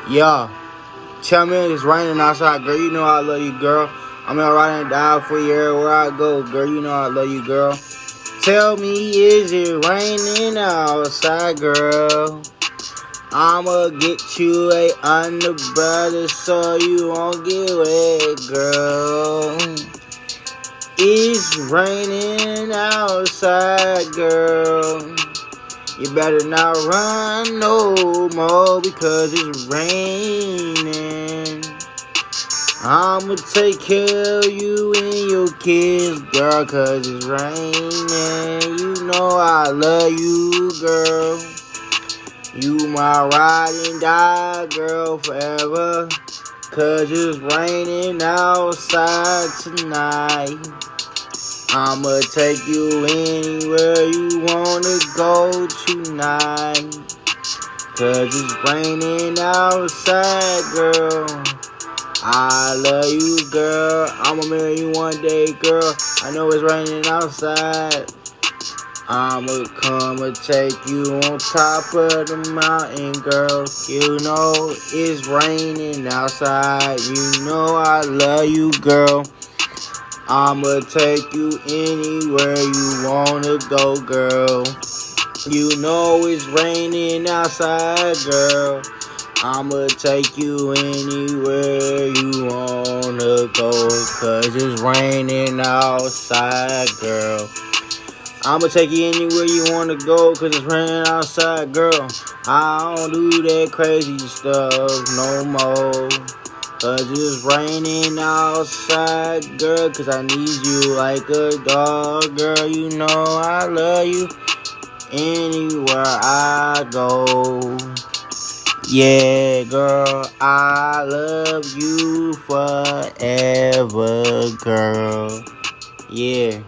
Yeah, tell me it's raining outside, girl. You know I love you, girl. I'm gonna ride and die for you everywhere I go, girl. You know I love you, girl. Tell me, is it raining outside, girl? I'ma get you a underbrother so you won't get wet, girl. It's raining outside, girl. You better not run no more because it's raining. I'ma take care of you and your kids, girl, cause it's raining. You know I love you, girl. You my ride and die, girl, forever. Cause it's raining outside tonight. I'ma take you anywhere you wanna go tonight. Cause it's raining outside, girl. I love you, girl. I'ma marry you one day, girl. I know it's raining outside. I'ma come and take you on top of the mountain, girl. You know it's raining outside. You know I love you, girl. I'ma take you anywhere you wanna go, girl. You know it's raining outside, girl. I'ma take you anywhere you wanna go, cause it's raining outside, girl. I'ma take you anywhere you wanna go, cause it's raining outside, girl. I don't do that crazy stuff no more. Cause it's raining outside, girl. Cause I need you like a dog, girl. You know I love you anywhere I go. Yeah, girl, I love you forever, girl. Yeah.